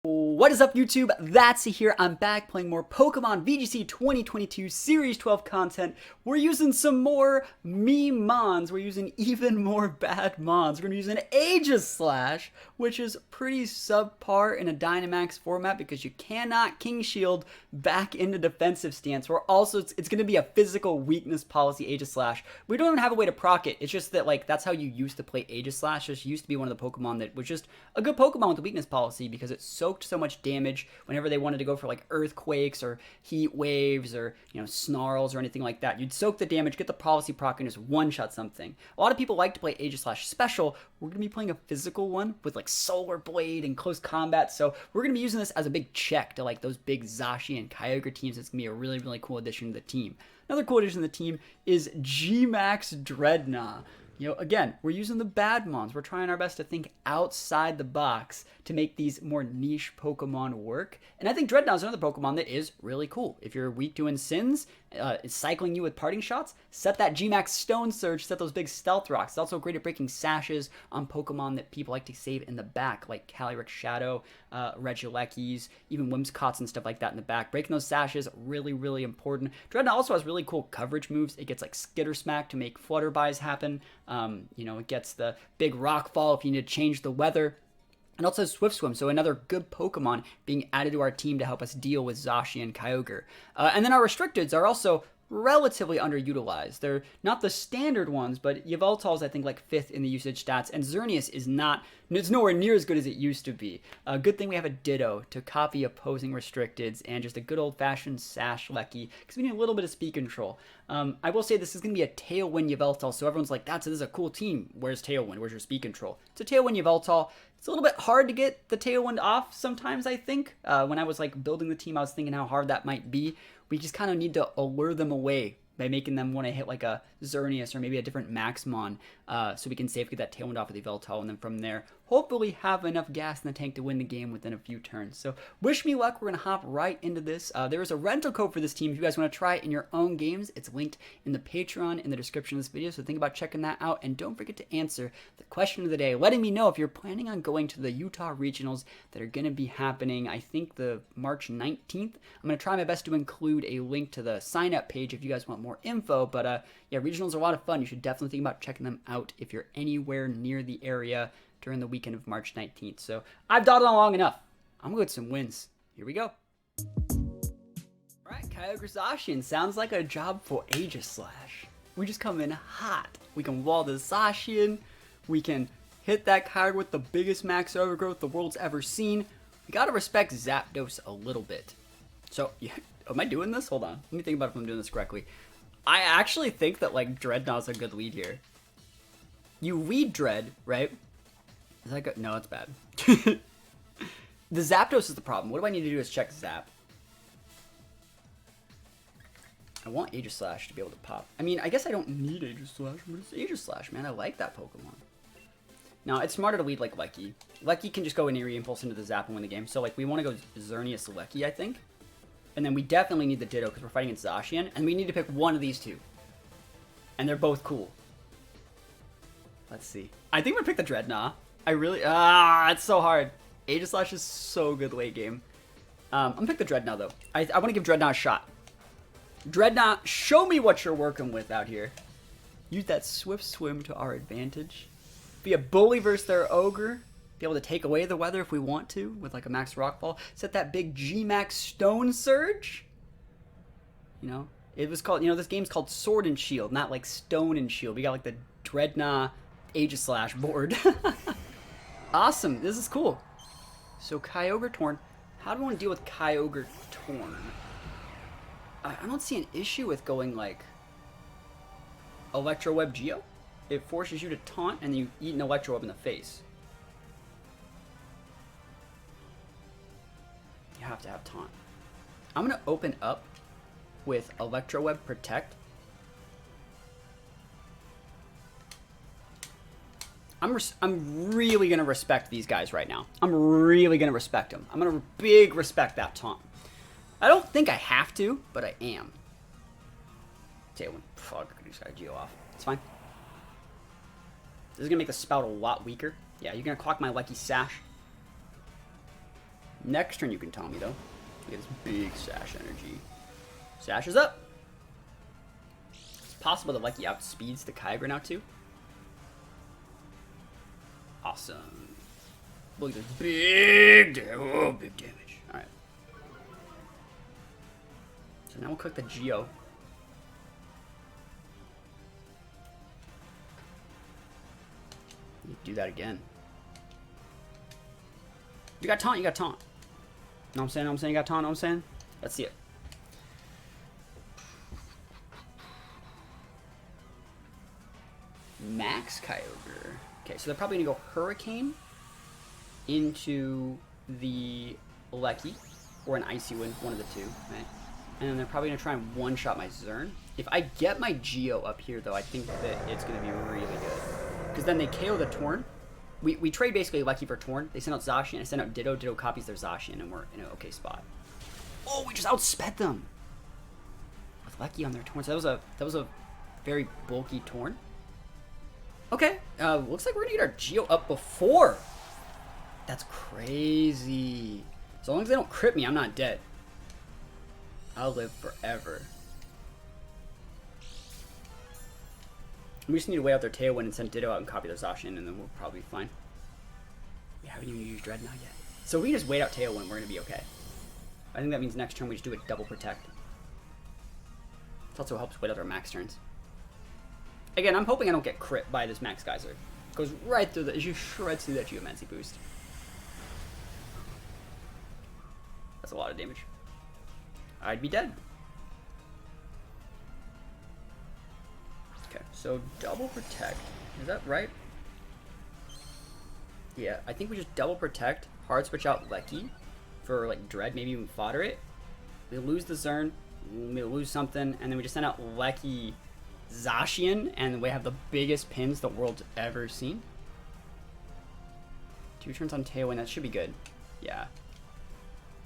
What is up, YouTube? That's here. I'm back playing more Pokemon VGC 2022 Series 12 content. We're using some more meme mons. We're using even more bad mons. We're going to use an Aegislash, which is pretty subpar in a Dynamax format because you cannot King Shield back into defensive stance. We're also, it's going to be a physical weakness policy Aegislash. We don't even have a way to proc it. It's just that, like, that's how you used to play Aegislash. It used to be one of the Pokemon that was just a good Pokemon with a weakness policy because it's so much damage whenever they wanted to go for like earthquakes or heat waves or, you know, snarls or anything like that. You'd soak the damage, get the policy proc, and just one-shot something. A lot of people like to play Aegislash special. We're going to be playing a physical one with like Solar Blade and close combat, so we're going to be using this as a big check to like those big Zashi and Kyogre teams. It's going to be a really, really cool addition to the team. Another cool addition to the team is G-Max Dreadnought. You know, again, we're using the bad mons. We're trying our best to think outside the box to make these more niche Pokemon work. And I think Dreadnought's another Pokemon that is really cool. If you're weak to Insins, it's cycling you with parting shots, set that G-Max Stone Surge, set those big Stealth Rocks. It's also great at breaking sashes on Pokemon that people like to save in the back, like Calyrex Shadow, Regielekis, even Whimsicots and stuff like that in the back. Breaking those sashes, really, really important. Dreadnought also has really cool coverage moves. It gets like Skitter Smack to make Flutterbys happen. You know, it gets the big Rock Fall if you need to change the weather. And also Swift Swim, so another good Pokemon being added to our team to help us deal with Zashi and Kyogre. And then our Restricteds are also relatively underutilized. They're not the standard ones, but Yveltal's, I think, like 5th in the usage stats, and Xerneas is not, it's nowhere near as good as it used to be. A good thing we have a Ditto to copy opposing Restricteds, and just a good old-fashioned Sash Lecky, because we need a little bit of speed control. I will say this is going to be a Tailwind Yveltal, so everyone's like, this is a cool team. Where's Tailwind? Where's your speed control? It's a Tailwind Yveltal. It's a little bit hard to get the Tailwind off sometimes, I think. When I was like building the team, I was thinking how hard that might be. We just kind of need to allure them away by making them want to hit like a Xerneas or maybe a different Maxmon, so we can safely get that Tailwind off of the Yveltal, and then from there, hopefully have enough gas in the tank to win the game within a few turns. So wish me luck. We're going to hop right into this. There is a rental code for this team if you guys want to try it in your own games. It's linked in the Patreon in the description of this video, so think about checking that out. And don't forget to answer the question of the day, letting me know if you're planning on going to the Utah Regionals that are going to be happening, I think, the March 19th. I'm going to try my best to include a link to the sign-up page if you guys want more info. But yeah, Regionals are a lot of fun. You should definitely think about checking them out if you're anywhere near the area during the weekend of March 19th. So I've dawdled on long enough. I'm going to get some wins. Here we go. Alright, Kyogre Zacian sounds like a job for Aegislash. We just come in hot. We can wall the Zacian. We can hit that Kyogre with the biggest max overgrowth the world's ever seen. We gotta respect Zapdos a little bit. So, yeah, am I doing this? Hold on. Let me think about if I'm doing this correctly. I actually think that, like, Dreadnought's a good lead here. You lead Dread, right? Is that good? No, that's bad. The Zapdos is the problem. What do I need to do is check Zap. I want Aegislash to be able to pop. I mean, I guess I don't need Aegislash, but it's Aegislash, man. I like that Pokemon. Now, it's smarter to lead like Lecky. Lecky can just go an Eerie Impulse into the Zap and win the game. So, like, we want to go Xerneas Lecky, I think. And then we definitely need the Ditto because we're fighting against Zacian. And we need to pick one of these two. And they're both cool. Let's see. I think we're going to pick the Dreadnought. I really... it's so hard. Aegislash is so good late game. I'm going to pick the Dreadnought, though. I want to give Dreadnought a shot. Dreadnought, show me what you're working with out here. Use that Swift Swim to our advantage. Be a bully versus their Ogre. Be able to take away the weather if we want to with like a Max Rockfall. Set that big G-Max Stone Surge. You know, it was called, you know, this game's called Sword and Shield, not like Stone and Shield. We got like the Dreadnought Aegislash board. Awesome, this is cool. So Kyogre Torn. How do I want to deal with Kyogre Torn? I don't see an issue with going like Electro Web Geo. It forces you to taunt and then you eat an Electro Web in the face. You have to have taunt. I'm going to open up with Electro Web Protect. I'm really going to respect these guys right now. I'm really going to respect them. I'm going to big respect that taunt. I don't think I have to, but I am. Tailwind. Fuck, I just got Geo off. It's fine. This is going to make the Spout a lot weaker. Yeah, you're going to clock my Lecky Sash. Next turn you can taunt me though. Look at this big Sash energy. Sash is up. It's possible that Lucky outspeeds the Kyogre now too. Awesome. Look at this big damage. Alright. So now we'll cook the Geo. You do that again. You got taunt, you got taunt. Know what I'm saying? Know what I'm saying? You got taunt, know what I'm saying? Let's see it. Max Kyogre. Okay, so they're probably gonna go Hurricane into the Lecky, or an Icy Wind, one of the two, right? And then they're probably gonna try and one-shot my Zern. If I get my Geo up here, though, I think that it's gonna be really good. Because then they KO the Torn. We trade basically Lecky for Torn. They send out Zacian, I send out Ditto, Ditto copies their Zacian, and we're in an okay spot. Oh, we just outsped them! With Lecky on their Torn. So that was a very bulky Torn. Okay, looks like we're gonna get our Geo up before. That's crazy. So long as they don't crit me, I'm not dead. I'll live forever. We just need to wait out their Tailwind and send Ditto out and copy their Zacian, and then we'll probably be fine. We haven't even used Dreadnought yet. So if we just wait out Tailwind, we're gonna be okay. I think that means next turn we just do a double protect. It also helps wait out our max turns. Again, I'm hoping I don't get crit by this Max Geyser. Goes right through the, it just shreds through that Geomancy boost. That's a lot of damage. I'd be dead. Okay, so double protect. Is that right? Yeah, I think we just double protect, hard switch out Lecky for like Dread, maybe even fodder it. We lose the Zern, we lose something, and then we just send out Lecky Zacian, and we have the biggest pins the world's ever seen. 2 turns on Tailwind, that should be good. Yeah.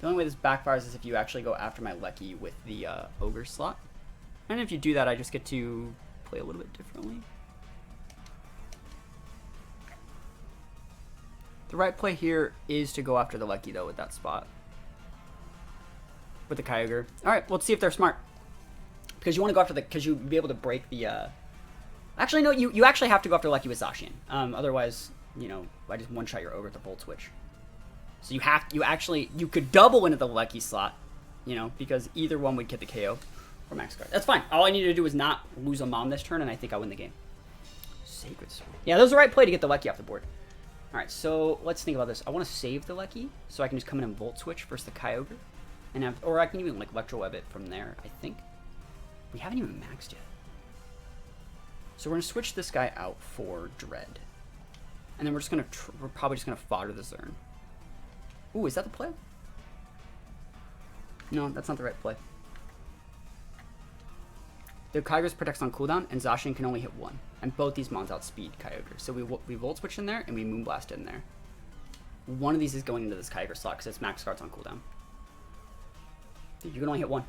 The only way this backfires is if you actually go after my Lecky with the Ogre slot. And if you do that, I just get to play a little bit differently. The right play here is to go after the Lecky, though, with that spot. With the Kyogre. Alright, let's see if they're smart. Because you want to go after the, because you'll be able to break the, actually, no, you actually have to go after Lecky with Zacian. Otherwise, you know, I just one-shot your Ogre with the Volt Switch. So you could double into the Lecky slot, you know, because either one would get the KO or Max Guard. That's fine. All I needed to do was not lose a Mom this turn, and I think I win the game. Sacred Sword. Yeah, that was the right play to get the Lecky off the board. Alright, so let's think about this. I want to save the Lecky, so I can just come in and Volt Switch versus the Kyogre. And have, or I can even, like, Electro Web it from there, I think. We haven't even maxed yet. So we're going to switch this guy out for Dread. And then we're just going to, we're probably just going to fodder the Zern. Ooh, is that the play? No, that's not the right play. The Kyogre protects on cooldown, and Zacian can only hit 1. And both these mons outspeed Kyogre. So we Volt Switch in there, and we Moonblast in there. One of these is going into this Kyogre slot, because it's max cards on cooldown. Dude, you can only hit 1.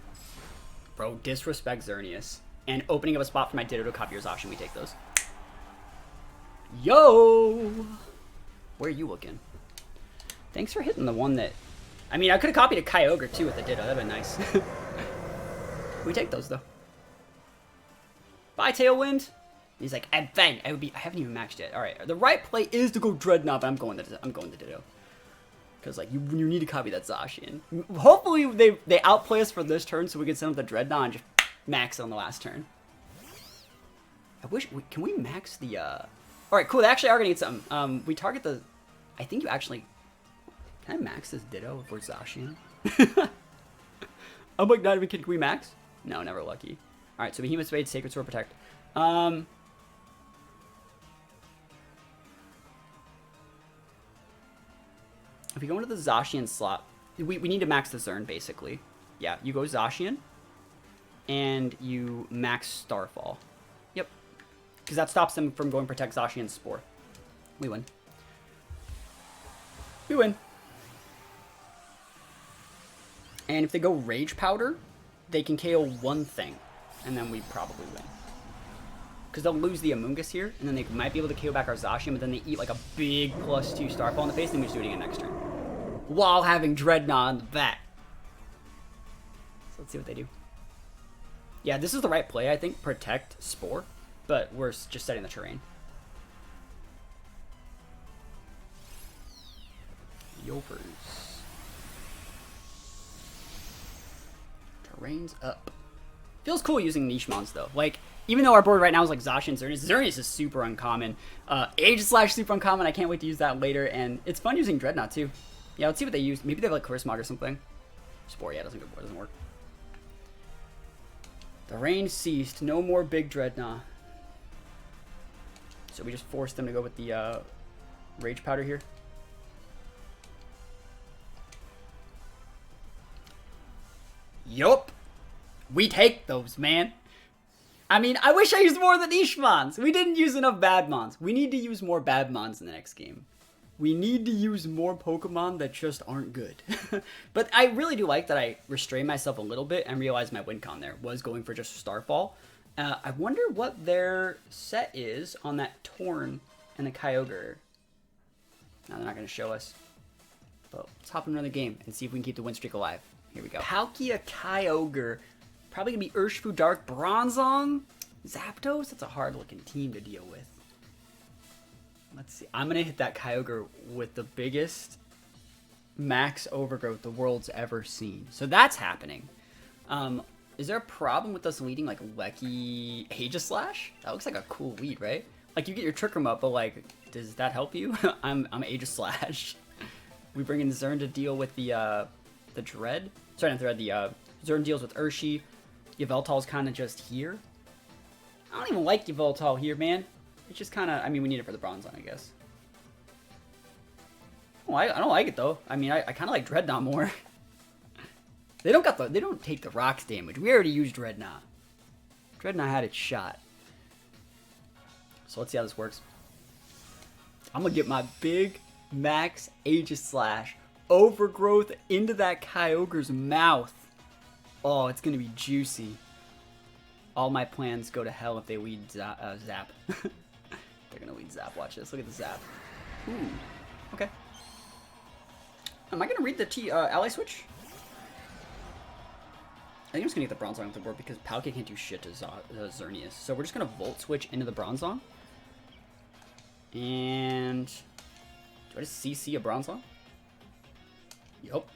Bro, disrespect Xerneas. And opening up a spot for my Ditto to copy your Zacian, we take those. Yo! Where are you looking? Thanks for hitting the one that... I mean, I could have copied a Kyogre, too, with the Ditto. That'd been nice. We take those, though. Bye, Tailwind. He's like, I haven't even maxed yet. Alright, the right play is to go Dreadnought, but I'm going to Ditto. Because, like, you need to copy that Zacian. Hopefully, they outplay us for this turn so we can send up the Dreadnought and just max on the last turn. I wish... Can we max the... Alright, cool. They actually are going to get something. We target the... I think you actually... Can I max this Ditto for Zacian? I'm like, not even kidding. Can we max? No, never lucky. Alright, so Behemoth Spade, Sacred Sword, Protect. If we go into the Zacian slot, we need to max the Zern, basically. Yeah, you go Zacian, and you max Starfall. Yep. Because that stops them from going Protect Zacian Spore. We win. We win. And if they go Rage Powder, they can KO one thing, and then we probably win. Because they'll lose the Amoonguss here, and then they might be able to KO back our Zacian, but then they eat like a big +2 Starfall in the face, and we just do it again next turn. while having Dreadnought on the back. So let's see what they do. Yeah, this is the right play, I think. Protect Spore, but we're just setting the terrain. Yopers. Terrain's up. Feels cool using niche mons though. Like, even though our board right now is like Zacian and Xerneas, Xerneas is super uncommon. Age/, super uncommon. I can't wait to use that later, and it's fun using Dreadnought too. Yeah, let's see what they use. Maybe they have like Charisma or something. Spore, yeah, doesn't work. The rain ceased. No more big Dreadnought. So we just forced them to go with the Rage Powder here. Yup. We take those, man. I mean, I wish I used more of the niche mons. We didn't use enough bad mons. We need to use more bad mons in the next game. We need to use more Pokemon that just aren't good. But I really do like that I restrained myself a little bit and realized my win con there was going for just Starfall. I wonder what their set is on that Torn and the Kyogre. No, they're not going to show us. But let's hop into another game and see if we can keep the win streak alive. Here we go. Palkia, Kyogre. Probably going to be Urshifu, Dark, Bronzong, Zapdos. That's a hard-looking team to deal with. Let's see. I'm going to hit that Kyogre with the biggest max overgrowth the world's ever seen. So that's happening. Is there a problem with us leading like Lecky Aegislash? That looks like a cool lead, right? Like you get your Trick Room up, but like, does that help you? I'm Aegislash. We bring in Zern to deal with the Dread. Sorry, not the Dread. The Zern deals with Urshi. Yveltal's kind of just here. I don't even like Yveltal here, man. It's just kind of, I mean, we need it for the Bronzong, I guess. Oh, I don't like it though. I mean, I kind of like Dreadnought more. They don't take the rocks damage. We already used Dreadnought. Dreadnought had its shot. So let's see how this works. I'm gonna get my big max Aegislash overgrowth into that Kyogre's mouth. Oh, it's gonna be juicy. All my plans go to hell if they lead Zap. They're gonna lead Zap. Watch this. Look at the Zap. Ooh. Okay. Am I gonna read the ally switch? I think I'm just gonna get the Bronzong off the board because Palkia can't do shit to Xerneas. So we're just gonna Volt Switch into the Bronzong. And do I just CC a Bronzong? Yup.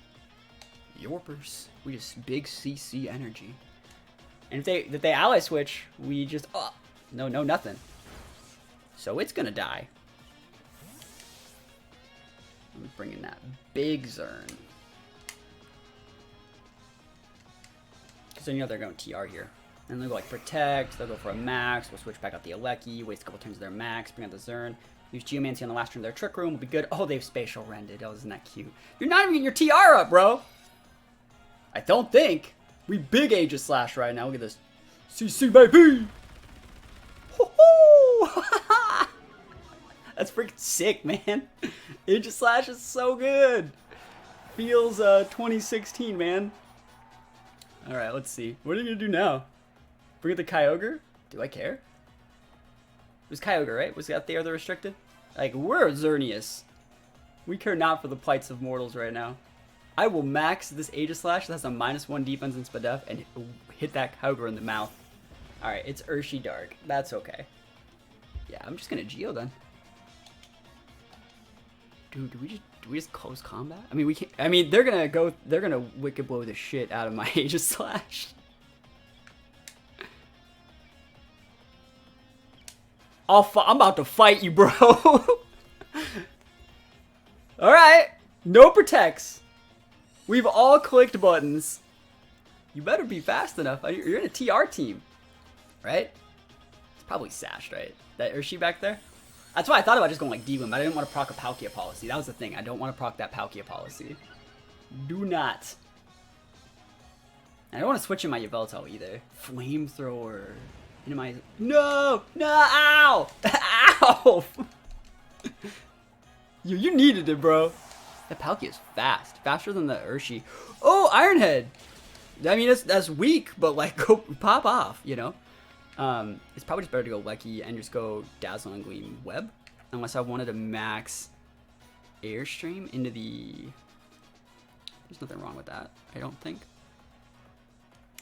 Yorpers. We just big CC energy. And if they ally switch, we just no nothing. So it's gonna die. I'm bringing that big Zern. Because then you know they're going TR here. And they'll go like Protect, they'll go for a Max, we'll switch back out the Alecki, waste a couple turns of their Max, bring out the Zern. Use Geomancy on the last turn of their Trick Room, will be good. Oh, they've Spatial Rended. Oh, isn't that cute? You're not even getting your TR up, bro! I don't think. We big Aegislash right now. Look at this. CC, baby! Ho-ho! That's freaking sick, man. Aegislash is so good. Feels 2016, man. Alright, let's see. What are you gonna do now? Bring the Kyogre? Do I care? It was Kyogre, right? Was that the other restricted? Like, we're Xerneas. We care not for the plights of mortals right now. I will max this Aegislash that has a -1 defense in Spadef and hit that Kyogre in the mouth. Alright, it's Urshi Dark. That's okay. Yeah, I'm just gonna Geo then. Dude, do we just close combat? I mean, we can't. I mean, they're gonna Wicked Blow the shit out of my Aegislash. I'm about to fight you, bro. Alright. No protects. We've all clicked buttons. You better be fast enough. You're in a TR team. Right? It's probably Sash, right? That Urshi back there? That's why I thought about just going like D-Win, but I didn't want to proc a Palkia policy. That was the thing. I don't want to proc that Palkia policy. Do not. I don't want to switch in my Yveltal either. Flamethrower. Into my... No! No! Ow! Ow! You needed it, bro. That Palkia is fast. Faster than the Urshi. Oh, Ironhead! I mean, that's weak, but like, go pop off, you know? It's probably just better to go Lecky and just go Dazzle and Gleam Web. Unless I wanted to max Airstream into the There's nothing wrong with that, I don't think.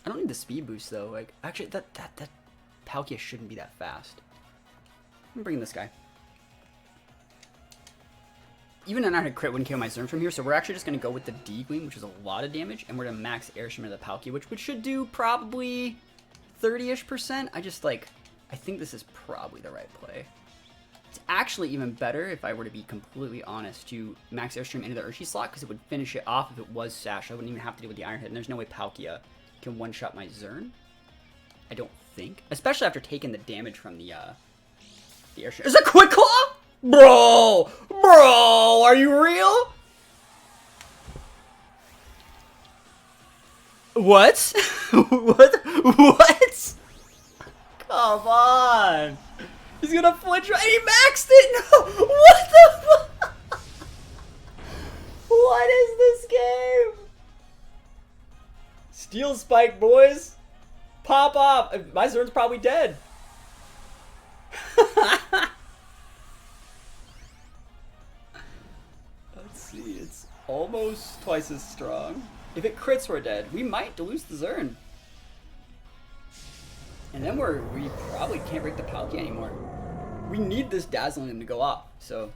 I don't need the speed boost though. Like, actually, that Palkia shouldn't be that fast. I'm bringing this guy. Even an iron crit wouldn't kill my Zern from here, so we're actually just going to go with the D-Gleam, which is a lot of damage, and we're going to max Airstream of the Palkia, which should do probably 30-ish%. I think this is probably the right play. It's actually even better, if I were to be completely honest, to max Airstream into the Urshi slot, because it would finish it off if it was Sash. I wouldn't even have to deal with the Iron Head, and there's no way Palkia can one-shot my Zern. I don't think. Especially after taking the damage from the Airstream. Is it Quick Claw? Bro! Bro! Are you real? What? What? Come on! He's gonna flinch right. He maxed it! No! What the fuck? What is this game? Steel Spike, boys! Pop off! My Zern's probably dead. Let's see, it's almost twice as strong. If it crits, we're dead. We might lose the Zern. And then we probably can't break the Palkia anymore. We need this Dazzling to go off, so.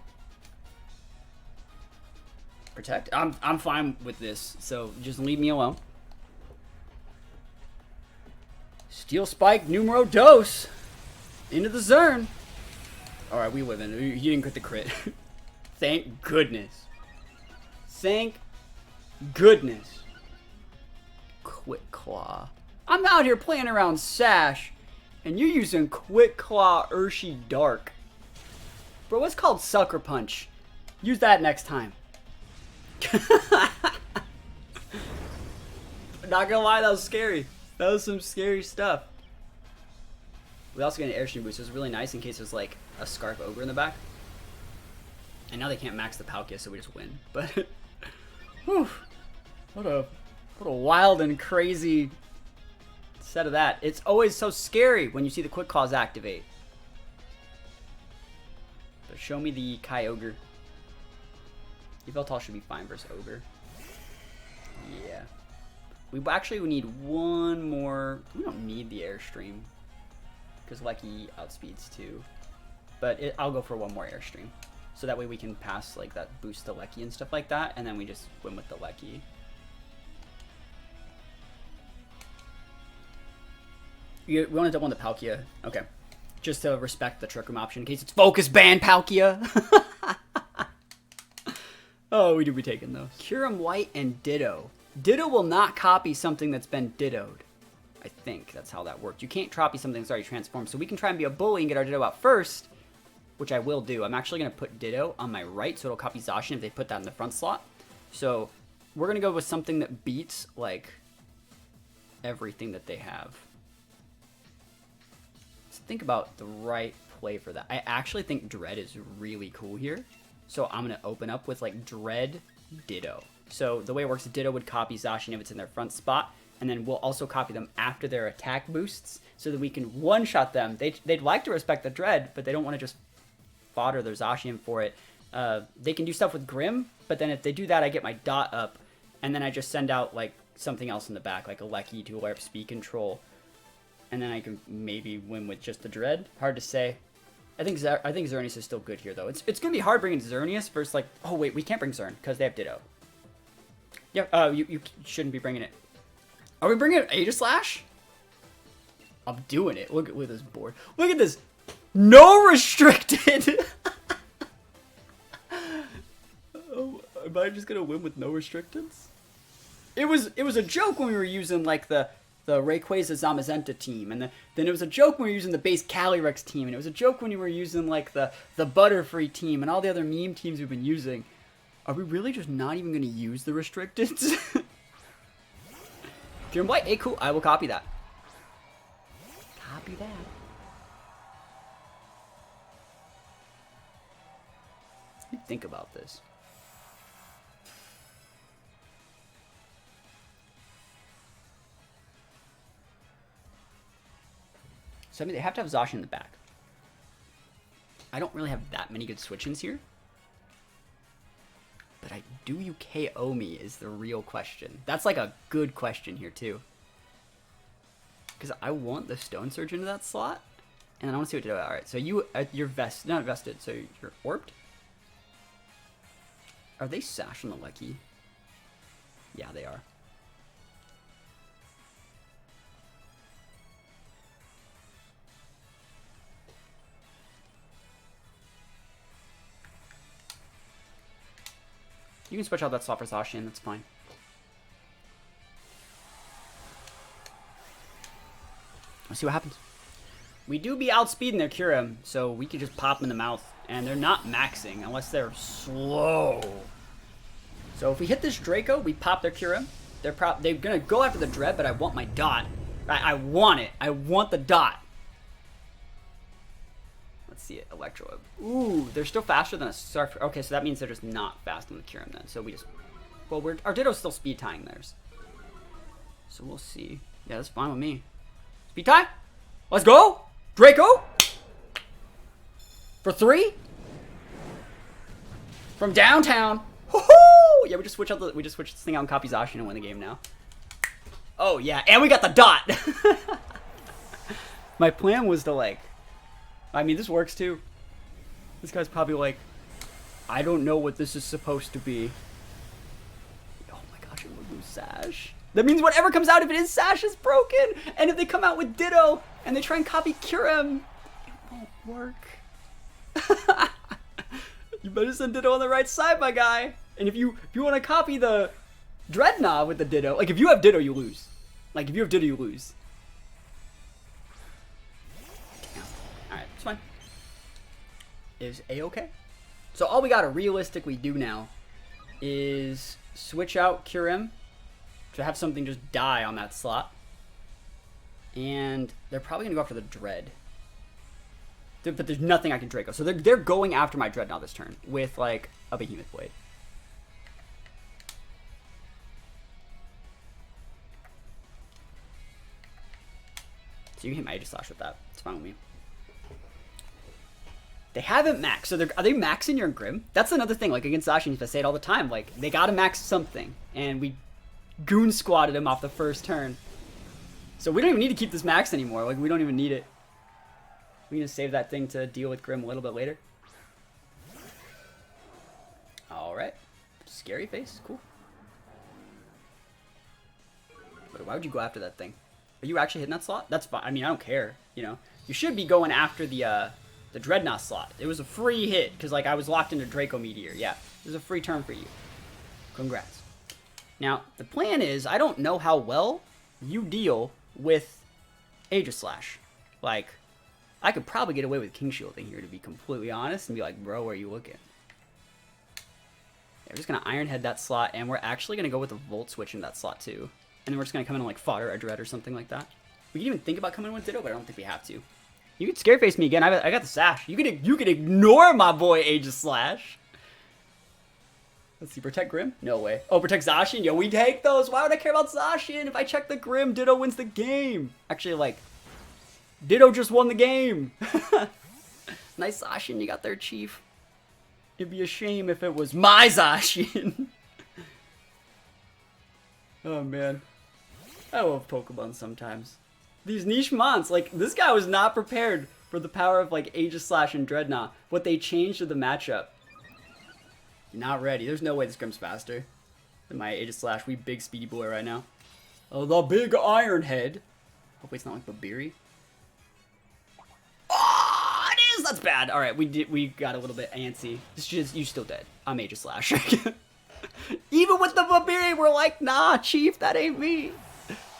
Protect? I'm fine with this, so just leave me alone. Steel Spike, numero dos. Into the Zern. Alright, we live in. He didn't crit the crit. Thank goodness. Thank goodness. Quick Claw. I'm out here playing around Sash, and you're using Quick Claw Urshi Dark. Bro, what's called Sucker Punch? Use that next time. Not gonna lie, that was scary. That was some scary stuff. We also get an Airstream boost. It was really nice in case there's like a Scarf Ogre in the back. And now they can't max the Palkia, so we just win. But whew, what a wild and crazy set of that. It's always so scary when you see the Quick Claws activate. But show me the Kyogre. Yveltal should be fine versus Ogre. Yeah. We actually need one more. We don't need the Airstream, because Lecky outspeeds too. But I'll go for one more Airstream, so that way we can pass like that boost to Lecky and stuff like that, and then we just win with the Lecky. We want to double on the Palkia, okay? Just to respect the Trick Room option in case it's Focus Ban Palkia. Oh, we do be taking those. Kyurem White and Ditto. Ditto will not copy something that's been dittoed. I think that's how that worked. You can't copy something that's already transformed. So we can try and be a bully and get our Ditto out first, which I will do. I'm actually going to put Ditto on my right, so it'll copy Zacian if they put that in the front slot. So we're going to go with something that beats, like, everything that they have. Let's think about the right play for that. I actually think Dread is really cool here. So I'm going to open up with, like, Dread Ditto. So the way it works, Ditto would copy Zacian if it's in their front spot, and then we'll also copy them after their attack boosts so that we can one-shot them. They'd like to respect the Dread, but they don't want to just fodder their Zacian for it. They can do stuff with Grim, but then if they do that, I get my dot up, and then I just send out like something else in the back, like a Lecky to alert speed control, and then I can maybe win with just the Dread. Hard to say. I think Xerneas is still good here, though. It's gonna be hard bringing Xerneas versus like. Oh wait, we can't bring Zern because they have Ditto. Yeah, you shouldn't be bringing it. Are we bringing Aegislash? I'm doing it. Look at this board. Look at this. No restricted. Oh, am I just gonna win with no restricteds? It was a joke when we were using like the Rayquaza Zamazenta team, and then it was a joke when we were using the base Calyrex team, and it was a joke when we were using like the Butterfree team and all the other meme teams we've been using. Are we really just not even going to use the restricteds? Kyurem White, hey, cool. I will copy that. Copy that. Let me think about this. So I mean, they have to have Zacian in the back. I don't really have that many good switch-ins here. But I do you KO me is the real question. That's like a good question here too. Because I want the Stone Surge into that slot. And then I want to see what to do. Alright, so you're not vested, so you're orbed? Are they Sash on the Lucky? Yeah, they are. You can switch out that slot for Zacian, that's fine. Let's see what happens. We do be outspeeding their Kyurem, so we could just pop them in the mouth. And they're not maxing unless they're slow. So if we hit this Draco, we pop their Kyurem. They're gonna go after the Dread, but I want my dot. I want it. I want the dot. Let's see it. Electro Web. Ooh, they're still faster than a Surf. Okay, so that means they're just not fast on the Kyurem then. So we just, well, our Ditto's still speed tying theirs. So we'll see. Yeah, that's fine with me. Speed tie. Let's go. Draco. For 3. From downtown. Woohoo! Yeah, we just switch this thing out and copy Zacian and win the game now. Oh yeah, and we got the dot. My plan was to like, I mean, this works too. This guy's probably like, I don't know what this is supposed to be. Oh my gosh, it would lose Sash. That means whatever comes out, if it is Sash, is broken. And if they come out with Ditto and they try and copy Kyurem, it won't work. You better send Ditto on the right side, my guy. And if you want to copy the Dreadnought with the Ditto, like if you have Ditto, you lose. Like if you have Ditto, you lose. Alright, it's fine. Is A-okay? So all we gotta realistically do now is switch out Kyurem to have something just die on that slot. And they're probably gonna go after the Dread. But there's nothing I can Draco. So they're going after my Dreadnought this turn with like a Behemoth Blade. So you can hit my Aegislash with that. It's fine with me. They haven't maxed. So are they maxing your Grim? That's another thing. Like against Zacian, I say it all the time. Like they gotta max something. And we goon squatted him off the first turn. So we don't even need to keep this max anymore. Like we don't even need it. We can just save that thing to deal with Grim a little bit later. Alright. Scary face. Cool. But why would you go after that thing? Are you actually hitting that slot? That's fine. I mean, I don't care. You know, you should be going after the Dreadnought slot. It was a free hit because like I was locked into Draco Meteor. Yeah, it was a free turn for you. Congrats. Now the plan is I don't know how well you deal with Aegislash. Like I could probably get away with King Shielding here to be completely honest and be like, bro, where are you looking? Yeah, we're just gonna Iron Head that slot and we're actually gonna go with a Volt Switch in that slot too. And then we're just going to come in and like fodder a Dread or something like that. We can even think about coming in with Ditto, but I don't think we have to. You could Scare Face me again. I got the Sash. You could ignore my boy Aegislash. Let's see. Protect Grim? No way. Oh, Protect Zacian? Yo, we take those. Why would I care about Zacian? If I check the Grim, Ditto wins the game. Actually, like, Ditto just won the game. Nice Zacian you got there, Chief. It'd be a shame if it was my Zacian. Oh, man. I love Pokemon sometimes. These niche mons, like, this guy was not prepared for the power of, like, Aegislash and Dreadnought. What they changed to the matchup. Not ready. There's no way this Grim's faster than my Aegislash. We big speedy boy right now. Oh, the big Iron Head. Hopefully it's not like Babiri. Oh, it is! That's bad. Alright, we got a little bit antsy. It's just, you still dead. I'm Aegislash. Even with the Babiri, we're like, nah, Chief, that ain't me.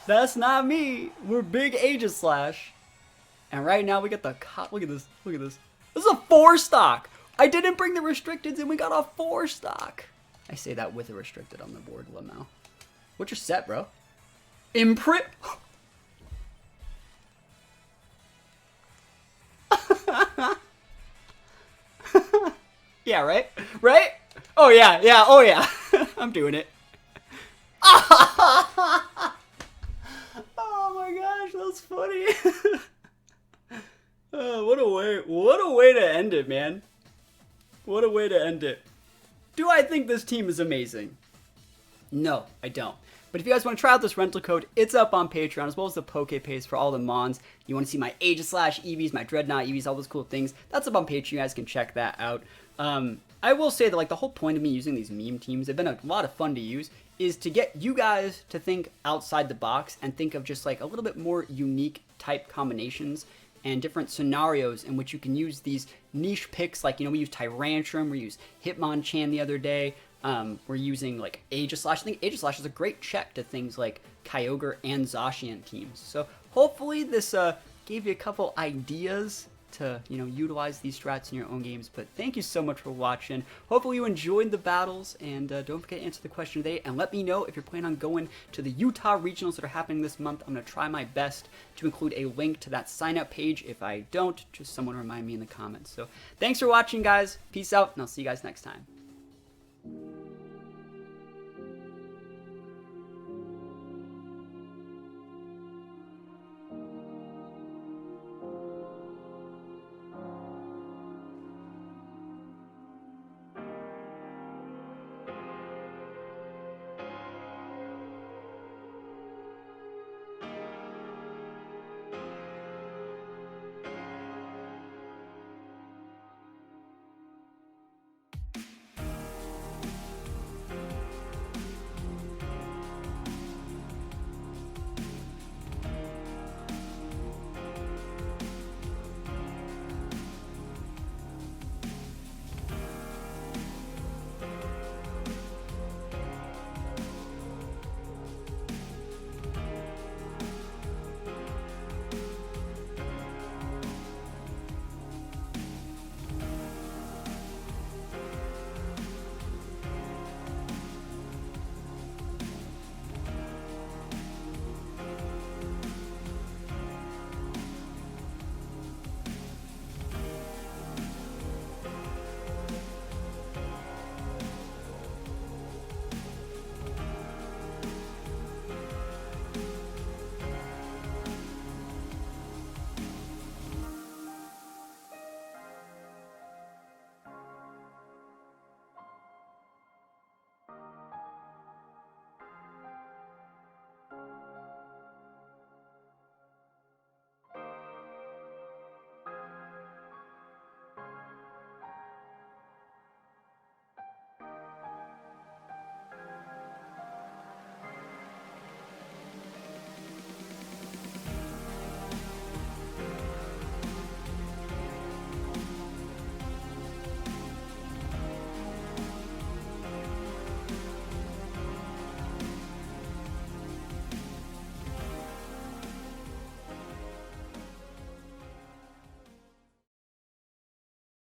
That's not me. We're big Aegislash. And right now we got the look at this. Look at this. This is a 4-stock. I didn't bring the restricteds and we got a 4-stock. I say that with a restricted on the board, Lamau. What's your set, bro? Imprint. Yeah, right? Right? Oh yeah, yeah, oh yeah. I'm doing it. Oh my gosh, that's funny. Oh, what a way to end it, man. What a way to end it. Do I think this team is amazing? No, I don't. But if you guys want to try out this rental code, it's up on Patreon, as well as the Poke Paste for all the Mons. You want to see my Aegis/Slash EVs, my Dreadnought EVs, all those cool things, that's up on Patreon. You guys can check that out. I will say that like the whole point of me using these meme teams, they've been a lot of fun to use, is to get you guys to think outside the box and think of just like a little bit more unique type combinations and different scenarios in which you can use these niche picks. Like, you know, we used Tyrantrum, we used Hitmonchan the other day. We're using like Aegis/Slash. I think Aegis/Slash is a great check to things like Kyogre and Zacian teams. So hopefully this gave you a couple ideas to, you know, utilize these strats in your own games. But thank you so much for watching. Hopefully you enjoyed the battles, and don't forget to answer the question of the day, and let me know if you're planning on going to the Utah regionals that are happening this month. I'm going to try my best to include a link to that sign up page. If I don't, just someone remind me in the comments. So thanks for watching, guys. Peace out, and I'll see you guys next time.